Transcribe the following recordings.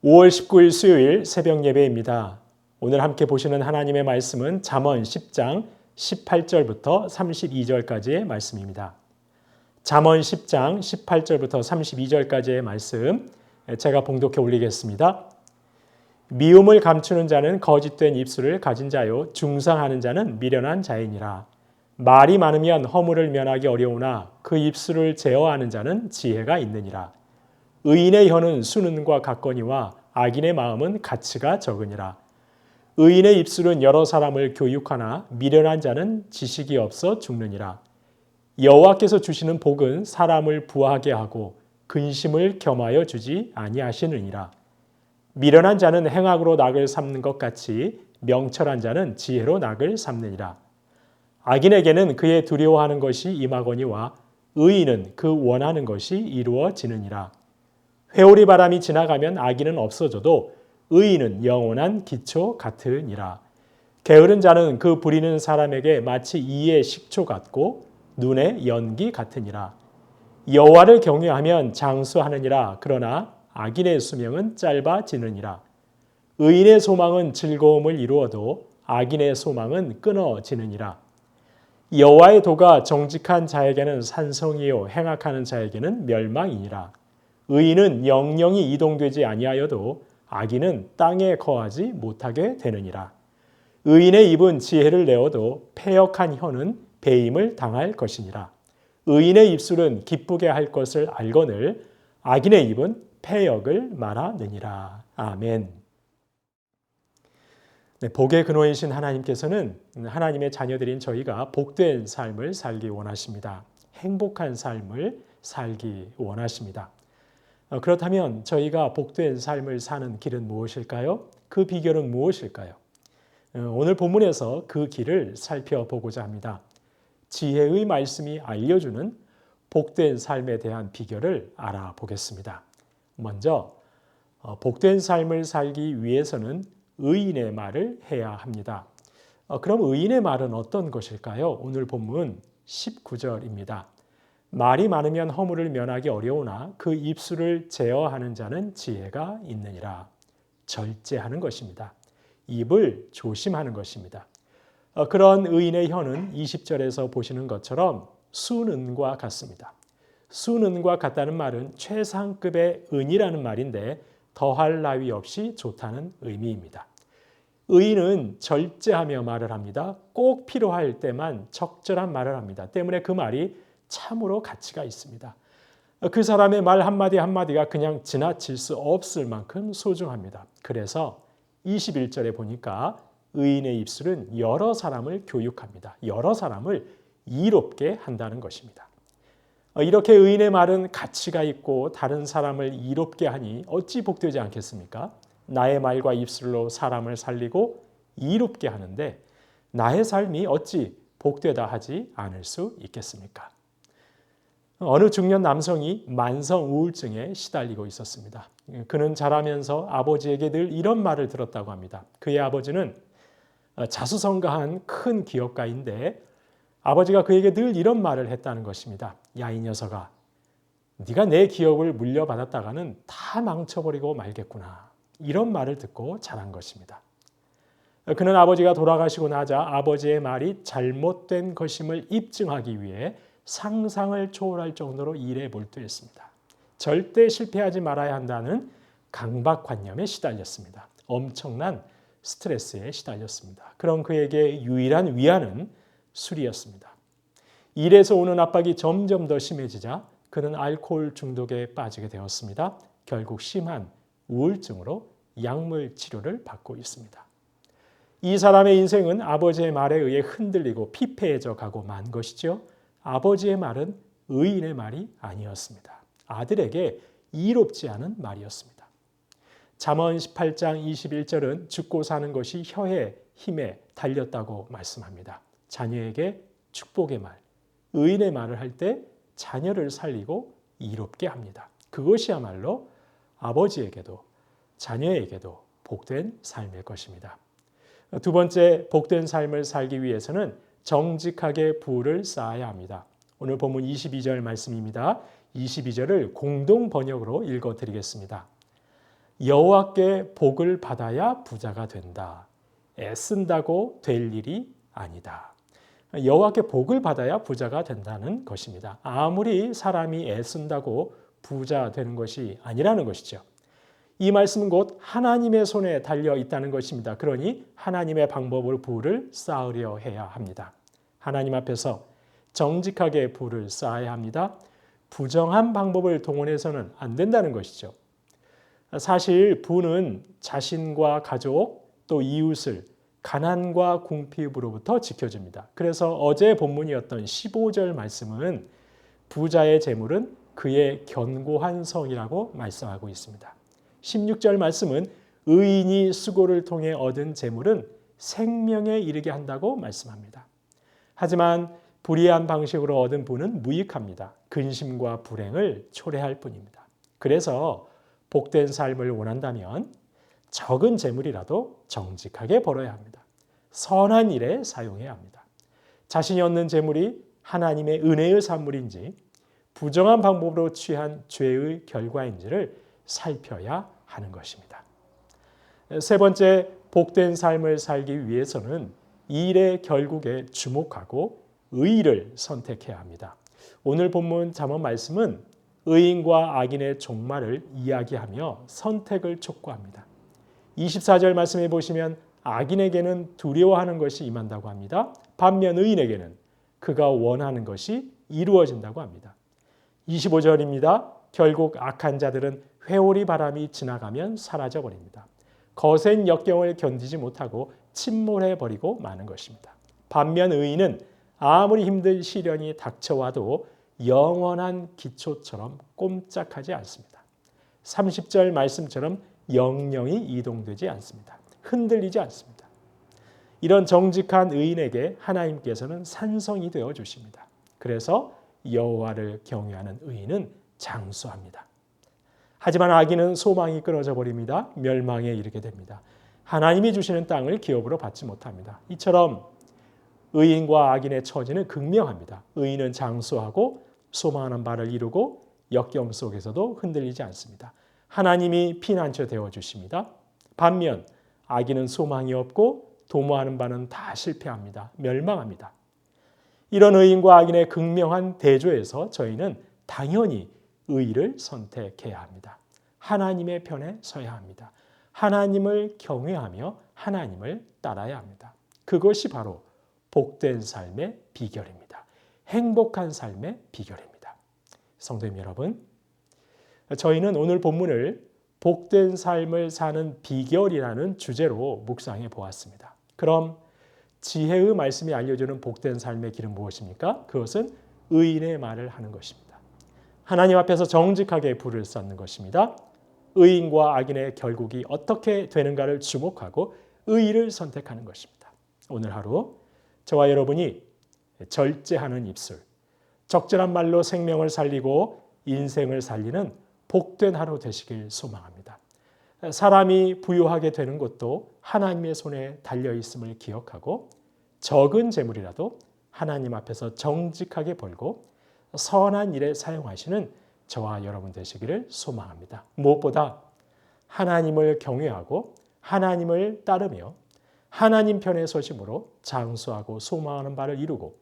5월 19일 수요일 새벽 예배입니다. 오늘 함께 보시는 하나님의 말씀은 잠언 10장 18절부터 32절까지의 말씀입니다. 잠언 10장 18절부터 32절까지의 말씀 제가 봉독해 올리겠습니다. 미움을 감추는 자는 거짓된 입술을 가진 자요 중상하는 자는 미련한 자이니라. 말이 많으면 허물을 면하기 어려우나 그 입술을 제어하는 자는 지혜가 있느니라. 의인의 혀는 수는과 같거니와 악인의 마음은 가치가 적으니라. 의인의 입술은 여러 사람을 교육하나 미련한 자는 지식이 없어 죽느니라. 여호와께서 주시는 복은 사람을 부하게 하고 근심을 겸하여 주지 아니하시느니라. 미련한 자는 행악으로 낙을 삼는 것 같이 명철한 자는 지혜로 낙을 삼느니라. 악인에게는 그의 두려워하는 것이 임하거니와 의인은 그 원하는 것이 이루어지느니라. 회오리 바람이 지나가면 악인은 없어져도 의인은 영원한 기초 같으니라. 게으른 자는 그 부리는 사람에게 마치 이의 식초 같고 눈의 연기 같으니라. 여호와를 경외하면 장수하느니라. 그러나 악인의 수명은 짧아지느니라. 의인의 소망은 즐거움을 이루어도 악인의 소망은 끊어지느니라. 여호와의 도가 정직한 자에게는 산성이요 행악하는 자에게는 멸망이니라. 의인은 영영이 이동되지 아니하여도 악인은 땅에 거하지 못하게 되느니라. 의인의 입은 지혜를 내어도 패역한 혀는 배임을 당할 것이니라. 의인의 입술은 기쁘게 할 것을 알거늘 악인의 입은 패역을 말하느니라. 아멘. 네, 복의 근원이신 하나님께서는 하나님의 자녀들인 저희가 복된 삶을 살기 원하십니다. 행복한 삶을 살기 원하십니다. 그렇다면 저희가 복된 삶을 사는 길은 무엇일까요? 그 비결은 무엇일까요? 오늘 본문에서 그 길을 살펴보고자 합니다. 지혜의 말씀이 알려주는 복된 삶에 대한 비결을 알아보겠습니다. 먼저 복된 삶을 살기 위해서는 의인의 말을 해야 합니다. 그럼 의인의 말은 어떤 것일까요? 오늘 본문 19절입니다. 말이 많으면 허물을 면하기 어려우나 그 입술을 제어하는 자는 지혜가 있느니라. 절제하는 것입니다. 입을 조심하는 것입니다. 그런 의인의 혀는 20절에서 보시는 것처럼 수는과 같습니다. 수는과 같다는 말은 최상급의 은이라는 말인데 더할 나위 없이 좋다는 의미입니다. 의인은 절제하며 말을 합니다. 꼭 필요할 때만 적절한 말을 합니다. 때문에 그 말이 참으로 가치가 있습니다. 그 사람의 말 한마디 한마디가 그냥 지나칠 수 없을 만큼 소중합니다. 그래서 21절에 보니까 의인의 입술은 여러 사람을 교육합니다. 여러 사람을 이롭게 한다는 것입니다. 이렇게 의인의 말은 가치가 있고 다른 사람을 이롭게 하니 어찌 복되지 않겠습니까? 나의 말과 입술로 사람을 살리고 이롭게 하는데 나의 삶이 어찌 복되다 하지 않을 수 있겠습니까? 어느 중년 남성이 만성 우울증에 시달리고 있었습니다. 그는 자라면서 아버지에게 늘 이런 말을 들었다고 합니다. 그의 아버지는 자수성가한 큰 기업가인데 아버지가 그에게 늘 이런 말을 했다는 것입니다. 야, 이 녀석아, 네가 내 기업을 물려받았다가는 다 망쳐버리고 말겠구나. 이런 말을 듣고 자란 것입니다. 그는 아버지가 돌아가시고 나자 아버지의 말이 잘못된 것임을 입증하기 위해 상상을 초월할 정도로 일에 몰두했습니다. 절대 실패하지 말아야 한다는 강박관념에 시달렸습니다. 엄청난 스트레스에 시달렸습니다. 그럼 그에게 유일한 위안은 술이었습니다. 일에서 오는 압박이 점점 더 심해지자 그는 알코올 중독에 빠지게 되었습니다. 결국 심한 우울증으로 약물 치료를 받고 있습니다. 이 사람의 인생은 아버지의 말에 의해 흔들리고 피폐해져 가고 만 것이죠. 아버지의 말은 의인의 말이 아니었습니다. 아들에게 이롭지 않은 말이었습니다. 잠언 18장 21절은 죽고 사는 것이 혀의 힘에 달렸다고 말씀합니다. 자녀에게 축복의 말, 의인의 말을 할 때 자녀를 살리고 이롭게 합니다. 그것이야말로 아버지에게도 자녀에게도 복된 삶일 것입니다. 두 번째, 복된 삶을 살기 위해서는 정직하게 부를 쌓아야 합니다. 오늘 본문 22절 말씀입니다. 22절을 공동 번역으로 읽어드리겠습니다. 여호와께 복을 받아야 부자가 된다. 애쓴다고 될 일이 아니다. 여호와께 복을 받아야 부자가 된다는 것입니다. 아무리 사람이 애쓴다고 부자 되는 것이 아니라는 것이죠. 이 말씀은 곧 하나님의 손에 달려 있다는 것입니다. 그러니 하나님의 방법으로 부를 쌓으려 해야 합니다. 하나님 앞에서 정직하게 부를 쌓아야 합니다. 부정한 방법을 동원해서는 안 된다는 것이죠. 사실 부는 자신과 가족 또 이웃을 가난과 궁핍으로부터 지켜줍니다. 그래서 어제 본문이었던 15절 말씀은 부자의 재물은 그의 견고한 성이라고 말씀하고 있습니다. 16절 말씀은 의인이 수고를 통해 얻은 재물은 생명에 이르게 한다고 말씀합니다. 하지만 불의한 방식으로 얻은 부는 무익합니다. 근심과 불행을 초래할 뿐입니다. 그래서 복된 삶을 원한다면 적은 재물이라도 정직하게 벌어야 합니다. 선한 일에 사용해야 합니다. 자신이 얻는 재물이 하나님의 은혜의 산물인지 부정한 방법으로 취한 죄의 결과인지를 살펴야 하는 것입니다. 세 번째, 복된 삶을 살기 위해서는 일의 결국에 주목하고 의의를 선택해야 합니다. 오늘 본문 잠언 말씀은 의인과 악인의 종말을 이야기하며 선택을 촉구합니다. 24절 말씀해 보시면 악인에게는 두려워하는 것이 임한다고 합니다. 반면 의인에게는 그가 원하는 것이 이루어진다고 합니다. 25절입니다. 결국 악한 자들은 회오리 바람이 지나가면 사라져버립니다. 거센 역경을 견디지 못하고 침몰해버리고 마는 것입니다. 반면 의인은 아무리 힘든 시련이 닥쳐와도 영원한 기초처럼 꼼짝하지 않습니다. 30절 말씀처럼 영영이 이동되지 않습니다. 흔들리지 않습니다. 이런 정직한 의인에게 하나님께서는 산성이 되어 주십니다. 그래서 여호와를 경외하는 의인은 장수합니다. 하지만 악인은 소망이 끊어져 버립니다. 멸망에 이르게 됩니다. 하나님이 주시는 땅을 기업으로 받지 못합니다. 이처럼 의인과 악인의 처지는 극명합니다. 의인은 장수하고 소망하는 바를 이루고 역경 속에서도 흔들리지 않습니다. 하나님이 피난처 되어 주십니다. 반면 악인은 소망이 없고 도모하는 바는 다 실패합니다. 멸망합니다. 이런 의인과 악인의 극명한 대조에서 저희는 당연히 의를 선택해야 합니다. 하나님의 편에 서야 합니다. 하나님을 경외하며 하나님을 따라야 합니다. 그것이 바로 복된 삶의 비결입니다. 행복한 삶의 비결입니다. 성도님 여러분, 저희는 오늘 본문을 복된 삶을 사는 비결이라는 주제로 묵상해 보았습니다. 그럼 지혜의 말씀이 알려주는 복된 삶의 길은 무엇입니까? 그것은 의인의 말을 하는 것입니다. 하나님 앞에서 정직하게 부를 쌓는 것입니다. 의인과 악인의 결국이 어떻게 되는가를 주목하고 의의를 선택하는 것입니다. 오늘 하루 저와 여러분이 절제하는 입술, 적절한 말로 생명을 살리고 인생을 살리는 복된 하루 되시길 소망합니다. 사람이 부유하게 되는 것도 하나님의 손에 달려 있음을 기억하고 적은 재물이라도 하나님 앞에서 정직하게 벌고 선한 일에 사용하시는 저와 여러분 되시기를 소망합니다. 무엇보다 하나님을 경외하고 하나님을 따르며 하나님 편에 서심으로 장수하고 소망하는 바를 이루고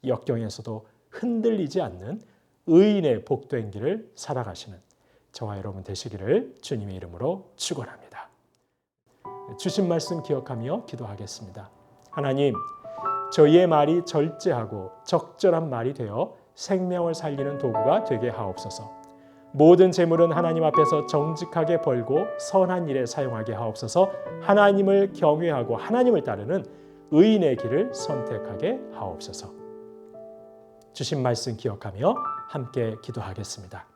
역경에서도 흔들리지 않는 의인의 복된 길을 살아가시는 저와 여러분 되시기를 주님의 이름으로 축원합니다. 주신 말씀 기억하며 기도하겠습니다. 하나님, 저희의 말이 절제하고 적절한 말이 되어 생명을 살리는 도구가 되게 하옵소서. 모든 재물은 하나님 앞에서 정직하게 벌고 선한 일에 사용하게 하옵소서. 하나님을 경외하고 하나님을 따르는 의인의 길을 선택하게 하옵소서. 주신 말씀 기억하며 함께 기도하겠습니다.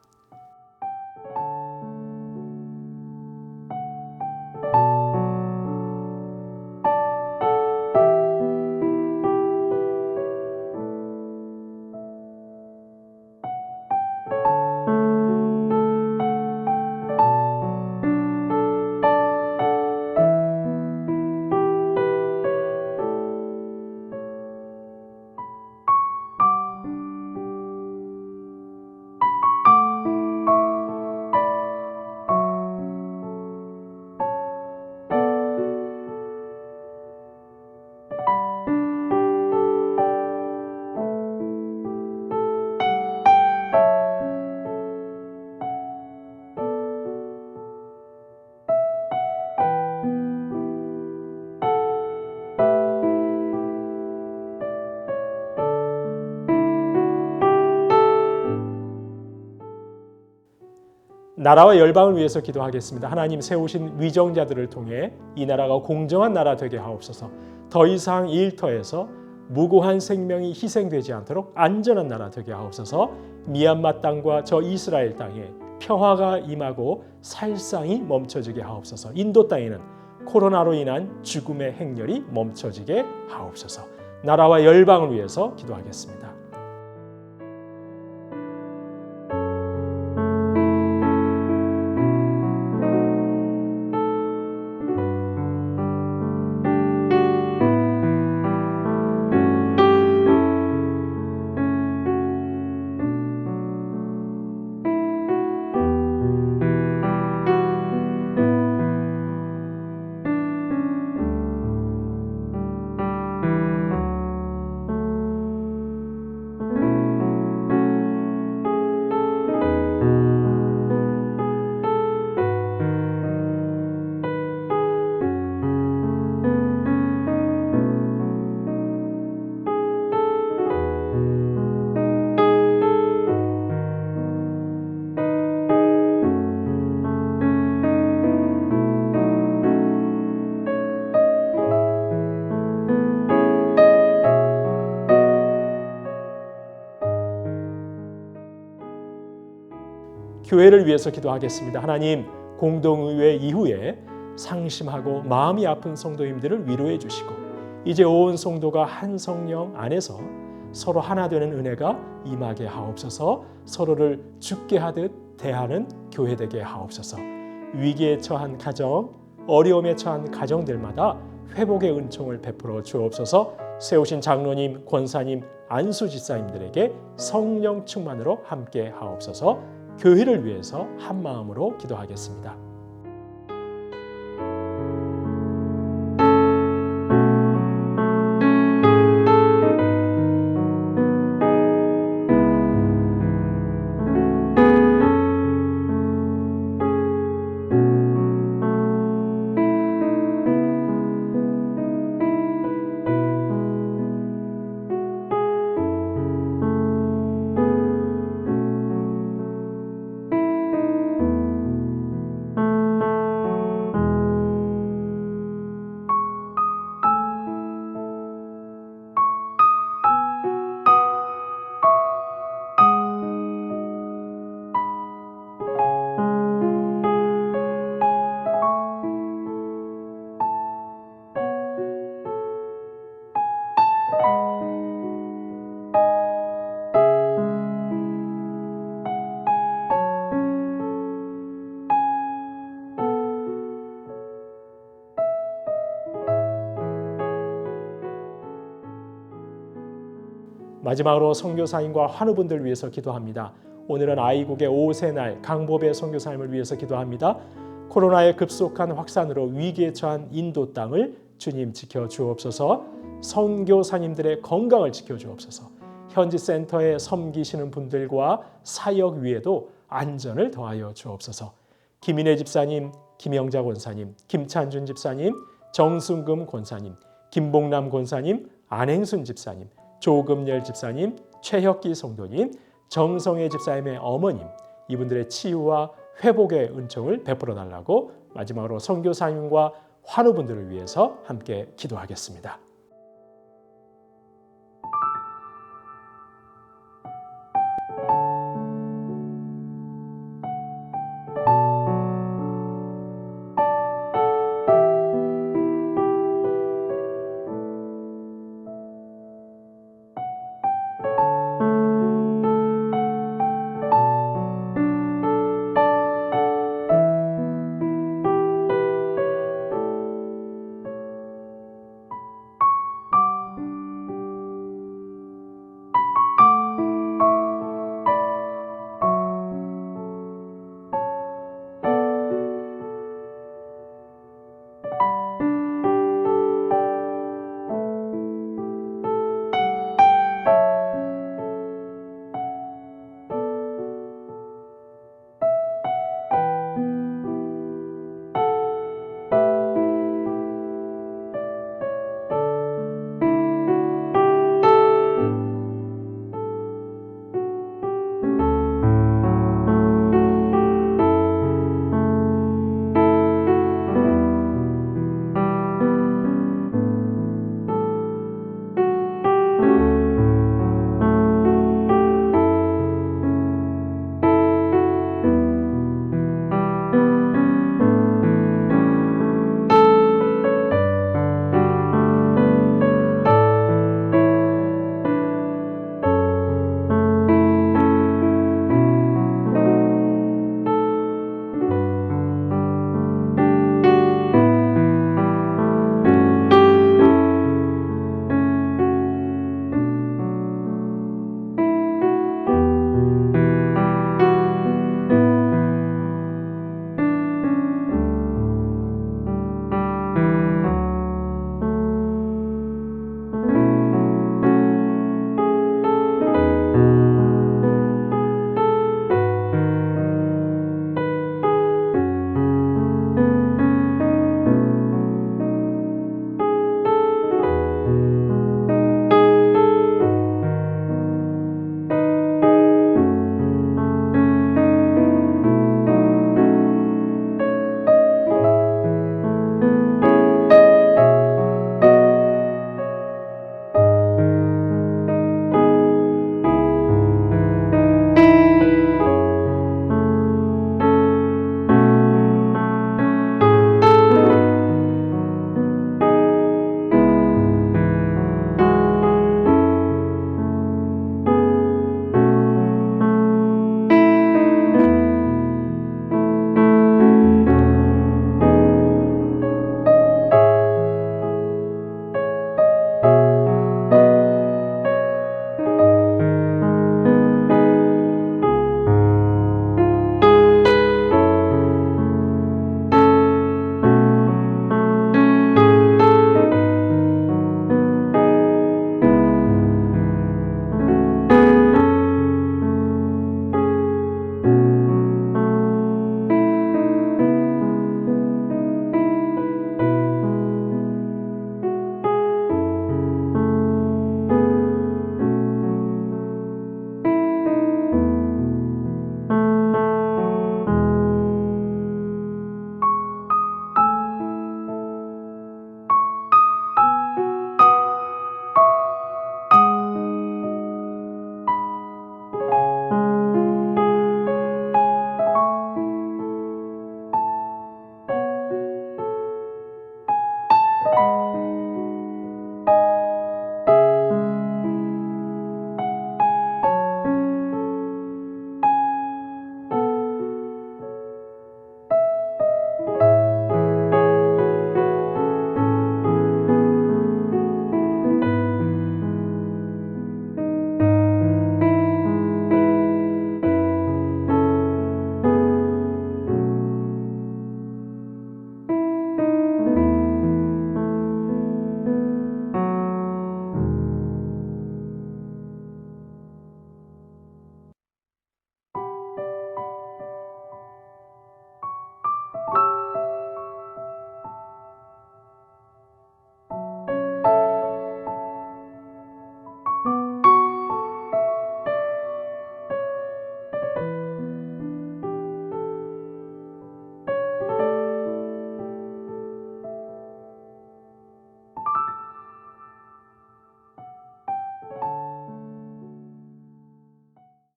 나라와 열방을 위해서 기도하겠습니다. 하나님 세우신 위정자들을 통해 이 나라가 공정한 나라 되게 하옵소서. 더 이상 이 일터에서 무고한 생명이 희생되지 않도록 안전한 나라 되게 하옵소서. 미얀마 땅과 저 이스라엘 땅에 평화가 임하고 살상이 멈춰지게 하옵소서. 인도 땅에는 코로나로 인한 죽음의 행렬이 멈춰지게 하옵소서. 나라와 열방을 위해서 기도하겠습니다. 교회를 위해서 기도하겠습니다. 하나님, 공동의회 이후에 상심하고 마음이 아픈 성도님들을 위로해 주시고 이제 온 성도가 한 성령 안에서 서로 하나 되는 은혜가 임하게 하옵소서. 서로를 죽게 하듯 대하는 교회 되게 하옵소서. 위기에 처한 가정, 어려움에 처한 가정들마다 회복의 은총을 베풀어 주옵소서. 세우신 장로님, 권사님, 안수집사님들에게 성령 충만으로 함께 하옵소서. 교회를 위해서 한 마음으로 기도하겠습니다. 마지막으로 선교사님과 환우분들 위해서 기도합니다. 오늘은 아이국의 5세 날 강보배 선교사님을 위해서 기도합니다. 코로나의 급속한 확산으로 위기에 처한 인도 땅을 주님 지켜주옵소서. 선교사님들의 건강을 지켜주옵소서. 현지 센터에 섬기시는 분들과 사역 위에도 안전을 더하여 주옵소서. 김인혜 집사님, 김영자 권사님, 김찬준 집사님, 정순금 권사님, 김봉남 권사님, 안행순 집사님, 조금열 집사님, 최혁기 성도님, 정성애 집사님의 어머님, 이분들의 치유와 회복의 은총을 베풀어 달라고 마지막으로 선교사님과 환우분들을 위해서 함께 기도하겠습니다.